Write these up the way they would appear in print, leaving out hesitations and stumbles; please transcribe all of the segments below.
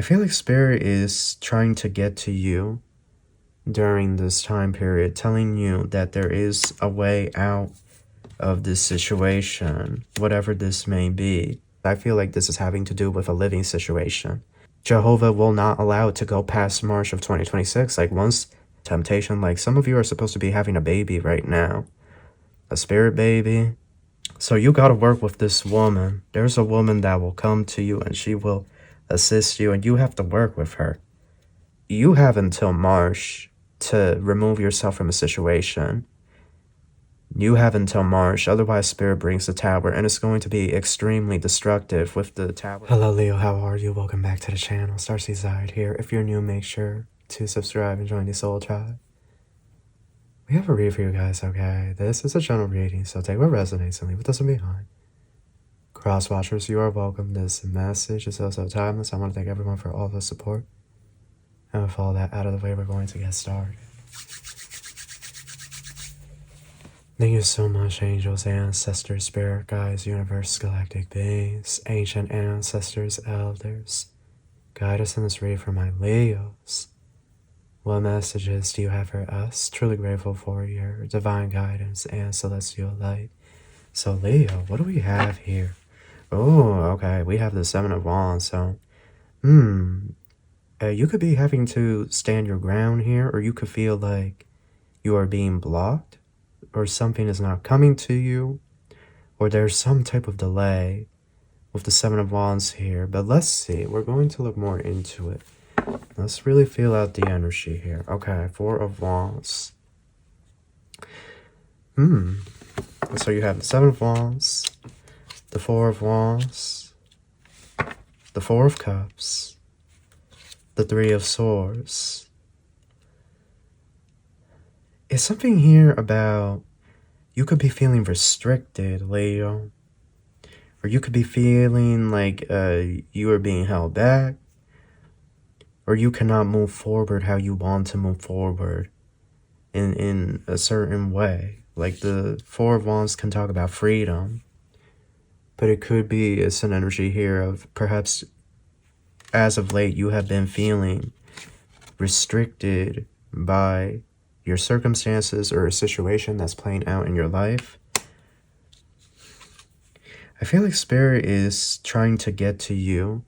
feel like Spirit is trying to get to you during this time period, telling you that there is a way out of this situation, whatever this may be. I feel like this is having to do with a living situation. Jehovah will not allow it to go past March of 2026. Like, once temptation, like some of you are supposed to be having a baby right now, a spirit baby. So you got to work with this woman. There's a woman that will come to you and she will assist you, and you have to work with her. You have until March to remove yourself from a situation. You have until March, otherwise Spirit brings the Tower, and it's going to be extremely destructive with the Tower. Hello Leo, how are you? Welcome back to the channel. Starseed here. If you're new, make sure to subscribe and join the Soul Tribe. We have a read for you guys, okay? This is a general reading, so take what resonates and leave what doesn't behind. Cross watchers, you are welcome. This message is also timeless. I want to thank everyone for all the support. And with all that out of the way, we're going to get started. Thank you so much, angels, ancestors, spirit guides, universe, galactic beings, ancient ancestors, elders. Guide us in this read for my Leos. What messages do you have for us? Truly grateful for your divine guidance and celestial light. So Leo, what do we have here? Oh, okay, we have the Seven of Wands, so you could be having to stand your ground here, or you could feel like you are being blocked, or something is not coming to you, or there's some type of delay with the Seven of Wands here. But let's see, we're going to look more into it. Let's really feel out the energy here. Okay, Four of Wands. So you have the Seven of Wands, the Four of Wands, the Four of Cups, the Three of Swords. Is something here about you could be feeling restricted, Leo, or you could be feeling like you are being held back, or you cannot move forward how you want to move forward in a certain way. Like the Four of Wands can talk about freedom, but it could be, it's an energy here of perhaps as of late you have been feeling restricted by your circumstances or a situation that's playing out in your life. I feel like Spirit is trying to get to you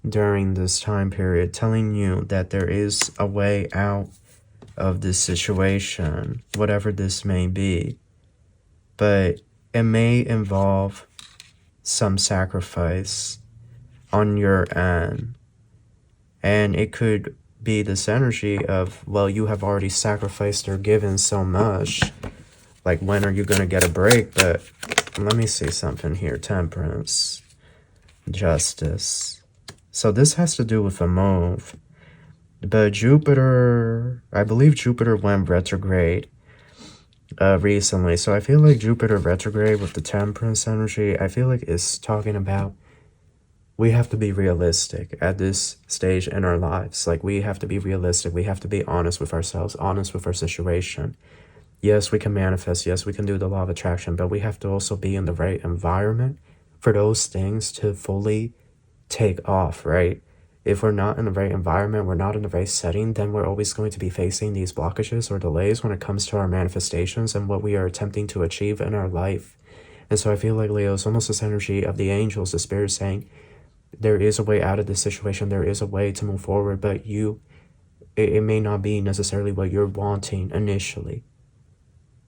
during this time period, telling you that there is a way out of this situation, whatever this may be. But it may involve some sacrifice on your end. And it could be this energy of, well, you have already sacrificed or given so much. Like, when are you going to get a break? But let me see something here. Temperance. Justice. So this has to do with a move. But Jupiter, I believe Jupiter went retrograde recently. So I feel like Jupiter retrograde with the Temperance energy, I feel like it's talking about we have to be realistic at this stage in our lives. Like, we have to be realistic. We have to be honest with ourselves, honest with our situation. Yes, we can manifest. Yes, we can do the law of attraction, but we have to also be in the right environment for those things to fully take off, right? If we're not in the right environment, we're not in the right setting, then we're always going to be facing these blockages or delays when it comes to our manifestations and what we are attempting to achieve in our life. And so I feel like, Leo, it's almost this energy of the angels, the spirit saying, there is a way out of this situation. There is a way to move forward, but it may not be necessarily what you're wanting initially.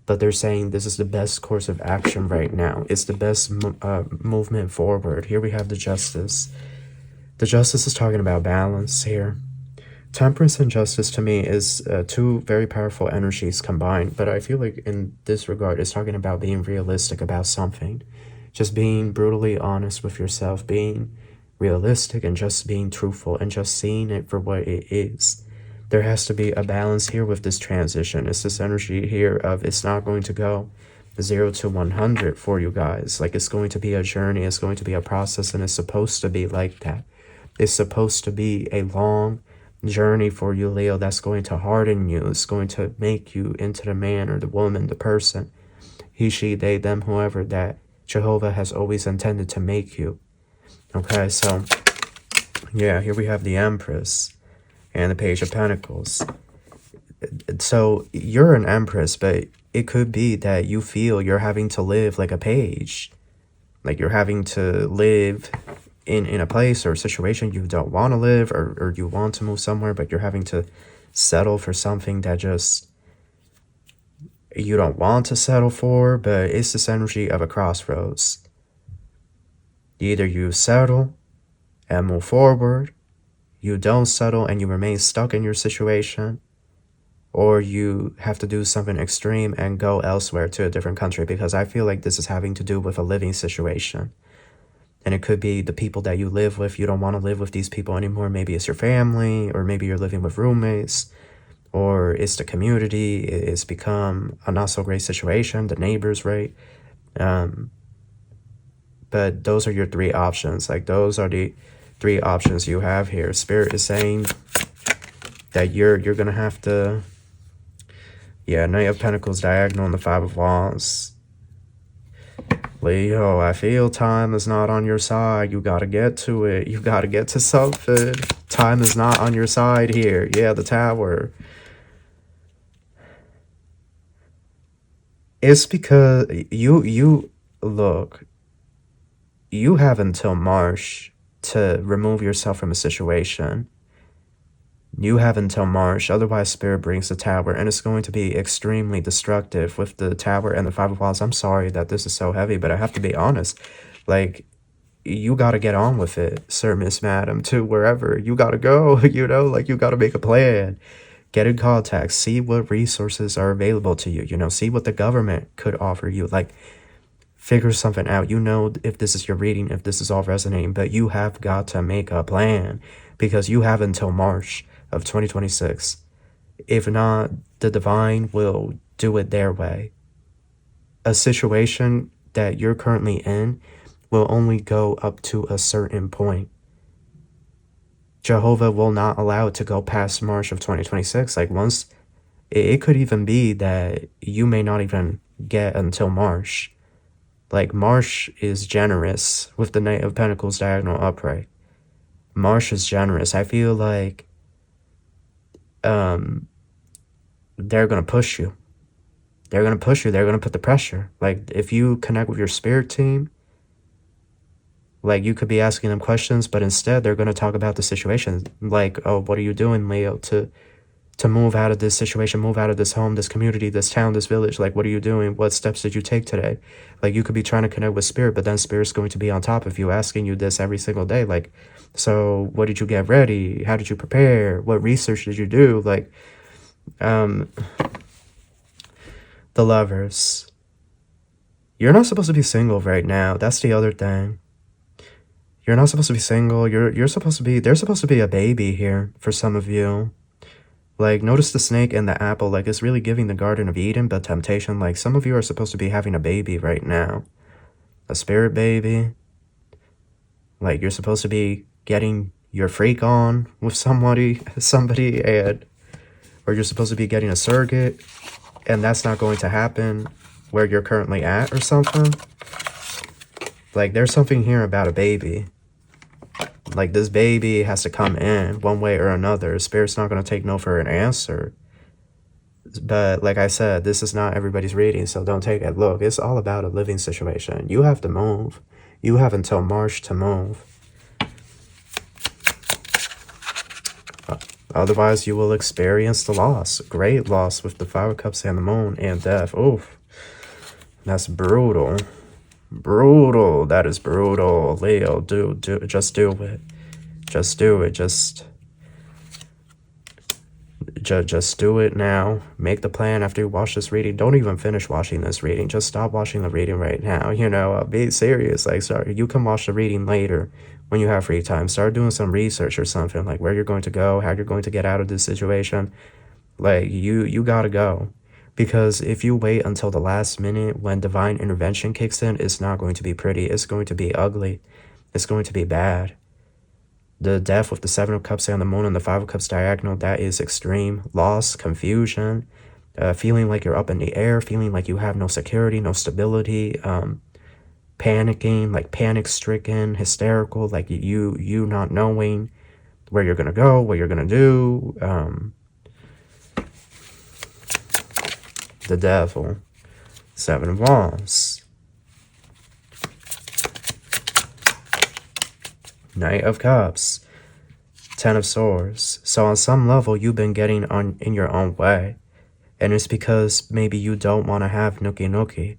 But they're saying this is the best course of action right now. It's the best movement forward. Here we have the Justice. The Justice is talking about balance here. Temperance and Justice to me is two very powerful energies combined. But I feel like in this regard, it's talking about being realistic about something. Just being brutally honest with yourself. Being realistic and just being truthful and just seeing it for what it is. There has to be a balance here with this transition. It's this energy here of it's not going to go 0 to 100 for you guys. Like, it's going to be a journey. It's going to be a process, and it's supposed to be like that. It's supposed to be a long journey for you, Leo, that's going to harden you. It's going to make you into the man or the woman, the person, he, she, they, them, whoever that Jehovah has always intended to make you. Okay, so Yeah, here we have the Empress and the Page of Pentacles. So you're an Empress, but it could be that you feel you're having to live like a page. Like you're having to live in a place or a situation you don't want to live, or you want to move somewhere, but you're having to settle for something that just you don't want to settle for. But it's this energy of a crossroads. Either you settle and move forward, you don't settle and you remain stuck in your situation, or you have to do something extreme and go elsewhere to a different country, because I feel like this is having to do with a living situation. And it could be the people that you live with. You don't want to live with these people anymore. Maybe it's your family, or maybe you're living with roommates, or it's the community. It's become a not so great situation. The neighbors, right? But those are your three options. Like those are the three options you have here. Spirit is saying that you're gonna have to, yeah, Knight of Pentacles diagonal and the Five of Wands. Leo, I feel time is not on your side. You gotta get to it. You gotta get to something. Time is not on your side here. Yeah, the Tower. It's because you look, you have until March to remove yourself from a situation. You have until March, otherwise Spirit brings the Tower, and it's going to be extremely destructive with the Tower and the Five of Wands. I'm sorry that this is so heavy, but I have to be honest. Like, you got to get on with it, Sir, Miss, Madam, to wherever. You got to go, you know? Like, you got to make a plan. Get in contact. See what resources are available to you, you know? See what the government could offer you. Like, figure something out. You know, if this is your reading, if this is all resonating, but you have got to make a plan, because you have until March of 2026. If not, the divine will do it their way. A situation that you're currently in will only go up to a certain point. Jehovah will not allow it to go past March of 2026. Like once, it could even be that you may not even get until March. Like March is generous with the Knight of Pentacles diagonal upright. March is generous. I feel like they're going to push you. They're going to push you. They're going to put the pressure. Like, if you connect with your spirit team, like, you could be asking them questions, but instead they're going to talk about the situation. Like, oh, what are you doing, Leo, to move out of this situation, move out of this home, this community, this town, this village? Like, what are you doing? What steps did you take today? Like, you could be trying to connect with spirit, but then spirit's going to be on top of you, asking you this every single day. Like, so what did you get ready? How did you prepare? What research did you do? Like, the Lovers. You're not supposed to be single right now. That's the other thing. You're not supposed to be single. You're supposed to be, there's supposed to be a baby here for some of you. Like, notice the snake and the apple. Like, it's really giving the Garden of Eden, but temptation. Like, some of you are supposed to be having a baby right now. A spirit baby. Like, you're supposed to be getting your freak on with somebody, and, or you're supposed to be getting a surrogate, and that's not going to happen where you're currently at or something. Like, there's something here about a baby. Like, this baby has to come in one way or another. Spirit's not going to take no for an answer. But like I said, this is not everybody's reading, so don't take it. Look, it's all about a living situation. You have to move. You have until March to move. Otherwise, you will experience the loss. Great loss with the Five of Cups and the Moon and death. Oof. That's brutal. Brutal. That is brutal. Leo, just do it. Just do it. Just do it now. Make the plan after you watch this reading. Don't even finish watching this reading. Just stop watching the reading right now. You know, be serious. Like, sorry, you can watch the reading later when you have free time. Start doing some research or something, like where you're going to go, how you're going to get out of this situation. Like, you gotta go. Because if you wait until the last minute when divine intervention kicks in, it's not going to be pretty. It's going to be ugly. It's going to be bad. The death with the Seven of Cups and the Moon and the Five of Cups diagonal, that is extreme. Loss, confusion, feeling like you're up in the air, feeling like you have no security, no stability, panicking, like panic-stricken, hysterical, like you not knowing where you're gonna go, what you're gonna do. The Devil, 7 of Wands, Knight of Cups, 10 of Swords. So on some level, you've been getting on in your own way. And it's because maybe you don't want to have nookie nookie.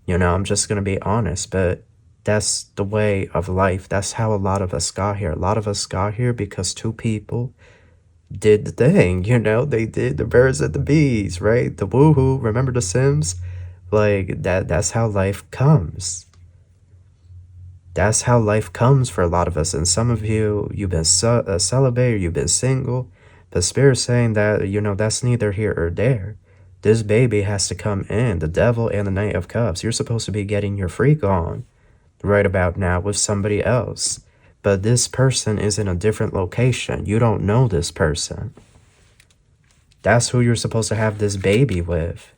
You know, I'm just going to be honest, but that's the way of life. That's how a lot of us got here. A lot of us got here because 2 people did the thing, you know? They did the birds and the bees, right? The woohoo, remember The Sims? Like, that's how life comes. That's how life comes for a lot of us. And some of you, you've been celibate, or you've been single. But Spirit's saying that, you know, that's neither here or there. This baby has to come in, the Devil and the Knight of Cups. You're supposed to be getting your freak on right about now with somebody else. But this person is in a different location. You don't know this person. That's who you're supposed to have this baby with.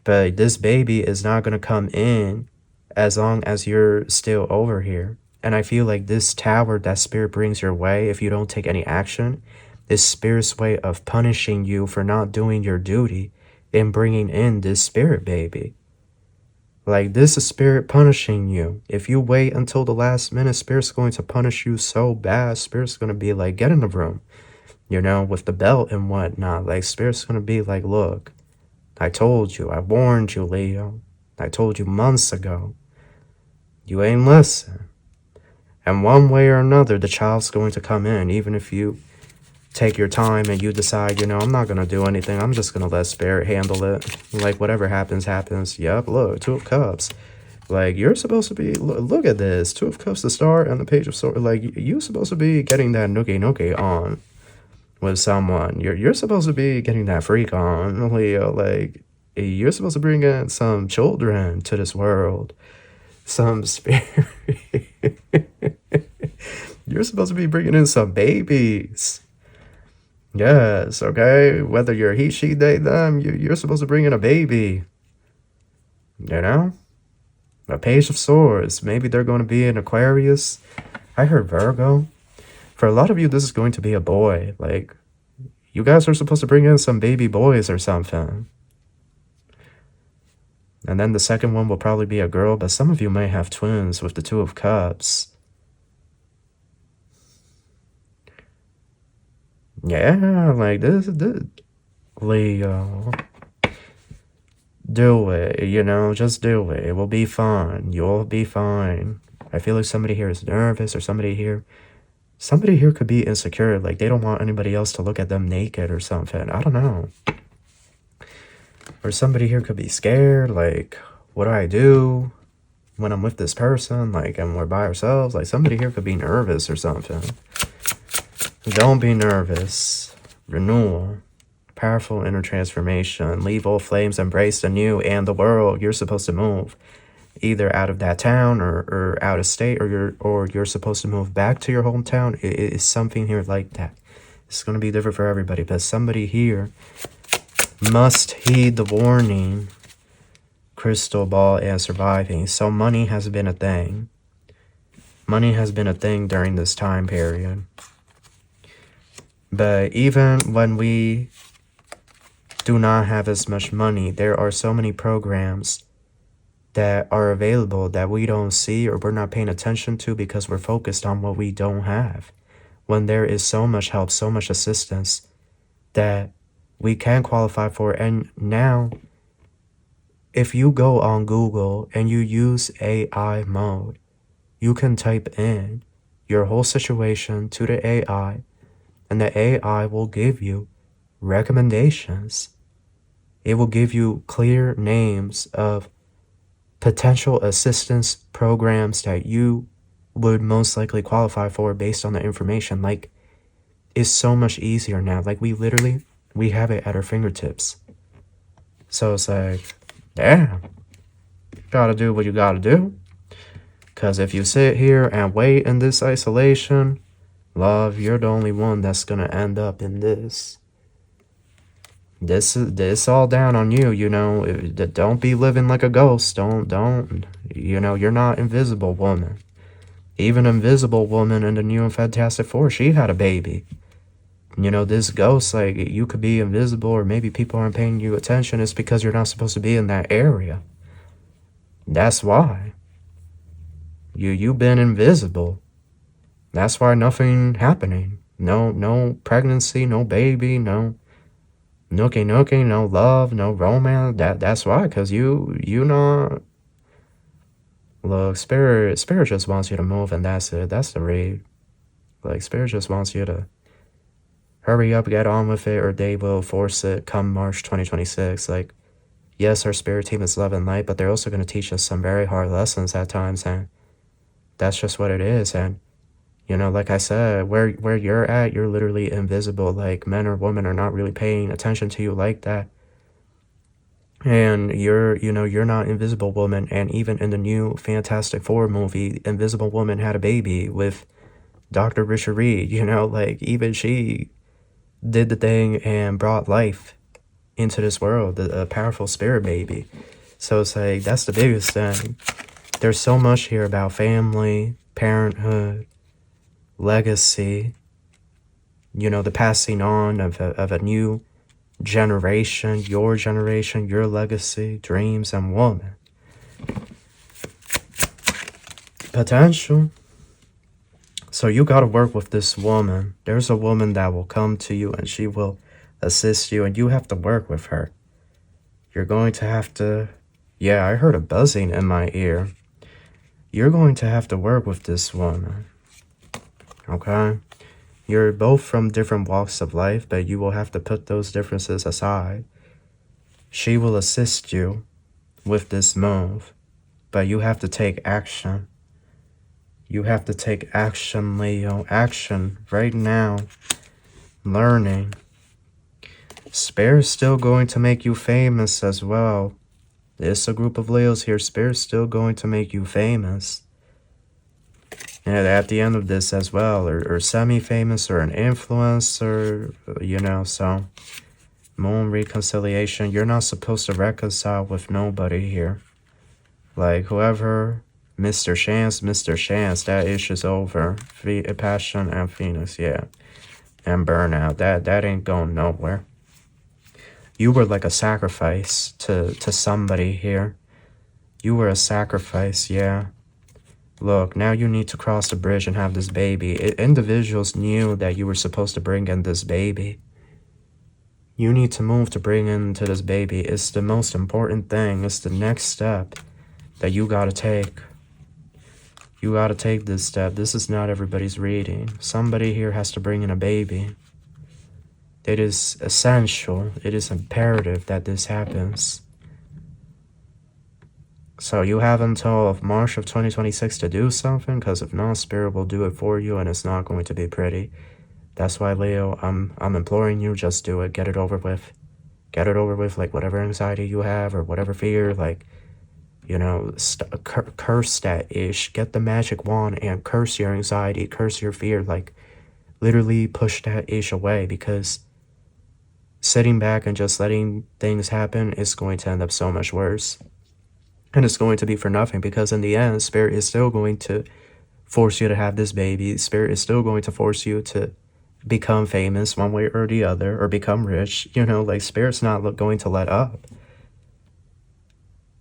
But this baby is not going to come in as long as you're still over here. And I feel like this tower that Spirit brings your way, if you don't take any action, is Spirit's way of punishing you for not doing your duty in bringing in this Spirit baby. Like, this is Spirit punishing you. If you wait until the last minute, Spirit's going to punish you so bad. Spirit's going to be like, get in the room, you know, with the belt and whatnot. Like, Spirit's going to be like, look, I told you, I warned you, Leo. I told you months ago. You ain't listen. And one way or another, the child's going to come in, even if you take your time and you decide, you know, I'm not going to do anything. I'm just going to let Spirit handle it. Like, whatever happens, happens. Yep, look, 2 of Cups. Like, you're supposed to be, look at this. 2 of Cups to start and the Page of Swords. Like, you're supposed to be getting that nookie nookie on with someone. You're supposed to be getting that freak on, Leo. Like, you're supposed to bring in some children to this world. Some Spirit. You're supposed to be bringing in some babies. Yes, okay? Whether you're he, she, they, them, you're supposed to bring in a baby. You know? A Page of Swords. Maybe they're going to be an Aquarius. I heard Virgo. For a lot of you, this is going to be a boy. Like, you guys are supposed to bring in some baby boys or something. And then the second one will probably be a girl, but some of you may have twins with the 2 of Cups. Yeah, like this, Leo. Do it, you know, just do it. It will be fine. You'll be fine. I feel like somebody here is nervous, or somebody here could be insecure. Like, they don't want anybody else to look at them naked or something. I don't know. Or somebody here could be scared. Like, what do I do when I'm with this person? Like, and we're by ourselves. Like, somebody here could be nervous or something. Don't be nervous. Renewal. Powerful inner transformation. Leave old flames, embrace the new and the world. You're supposed to move either out of that town or out of state, or you're supposed to move back to your hometown. It is something here like that. It's going to be different for everybody, but somebody here must heed the warning. Crystal ball and surviving. So money has been a thing. Money has been a thing during this time period. But even when we do not have as much money, there are so many programs that are available that we don't see or we're not paying attention to because we're focused on what we don't have. When there is so much help, so much assistance that we can qualify for. And now, if you go on Google and you use AI mode, you can type in your whole situation to the AI, and the AI will give you recommendations. It will give you clear names of potential assistance programs that you would most likely qualify for based on the information. Like, it's so much easier now. Like, we have it at our fingertips. So it's like, yeah, gotta do what you gotta do. Because if you sit here and wait in this isolation, love, you're the only one that's gonna end up in this. This all down on you, you know. Don't be living like a ghost. Don't, you know, you're not invisible, woman. Even Invisible Woman in the new and Fantastic Four, she had a baby. You know, this ghost, like, you could be invisible or maybe people aren't paying you attention. It's because you're not supposed to be in that area. That's why. You've been invisible. That's why nothing happening. No pregnancy, no baby, no nookie, no love, no romance. That's why, because you not... Look, Spirit just wants you to move, and that's it. That's the read. Like, Spirit just wants you to hurry up, get on with it, or they will force it come March 2026. Like, yes, our Spirit team is love and light, but they're also going to teach us some very hard lessons at times, and that's just what it is. And, you know, like I said, where you're at, you're literally invisible. Like, men or women are not really paying attention to you like that. And you're not Invisible Woman. And even in the new Fantastic Four movie, Invisible Woman had a baby with Dr. Richard Reed. You know, like, even she did the thing and brought life into this world, a powerful spirit baby. So it's like, that's the biggest thing. There's so much here about family, parenthood, legacy, you know, the passing on of a new generation, your legacy, dreams, and woman. Potential. So you got to work with this woman. There's a woman that will come to you and she will assist you, and you have to work with her. You're going to have to... Yeah, I heard a buzzing in my ear. You're going to have to work with this woman. Okay? You're both from different walks of life, but you will have to put those differences aside. She will assist you with this move, but you have to take action. You have to take action, Leo. Action right now. Learning. Spirit's still going to make you famous as well. There's a group of Leos here. Spirit's still going to make you famous. And at the end of this as well, or semi-famous, or an influencer, you know, so... Moon reconciliation. You're not supposed to reconcile with nobody here. Like, whoever... Mr. Chance, that issue's over. Passion and Phoenix, yeah. And Burnout, that ain't going nowhere. You were like a sacrifice to somebody here. You were a sacrifice, yeah. Look, now you need to cross the bridge and have this baby. Individuals knew that you were supposed to bring in this baby. You need to move to bring into this baby. It's the most important thing. It's the next step that you gotta take. You gotta take this step. This is not everybody's reading. Somebody here has to bring in a baby. It is essential. It is imperative that this happens. So you have until March of 2026 to do something, because if not, Spirit will do it for you, and it's not going to be pretty. That's why, Leo, I'm imploring you, just do it. Get it over with. Get it over with, like, whatever anxiety you have or whatever fear, like, you know, curse that ish. Get the magic wand and curse your anxiety, curse your fear, like, literally push that ish away, because sitting back and just letting things happen is going to end up so much worse. And it's going to be for nothing, because in the end, Spirit is still going to force you to have this baby. Spirit is still going to force you to become famous one way or the other, or become rich. You know, like, Spirit's not going to let up.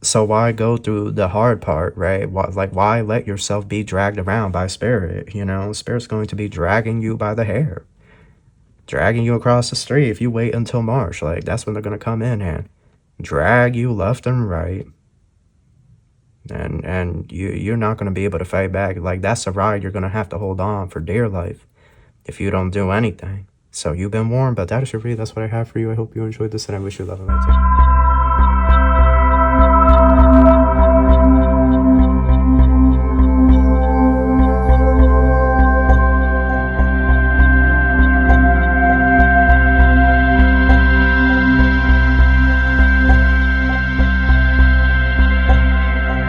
So why go through the hard part, right? Why let yourself be dragged around by Spirit? You know, Spirit's going to be dragging you by the hair, dragging you across the street. If you wait until March, like, that's when they're going to come in and drag you left and right. And you're not going to be able to fight back. Like, that's a ride you're going to have to hold on for dear life if you don't do anything. So you've been warned, but that is your read. That's what I have for you. I hope you enjoyed this, and I wish you love and light.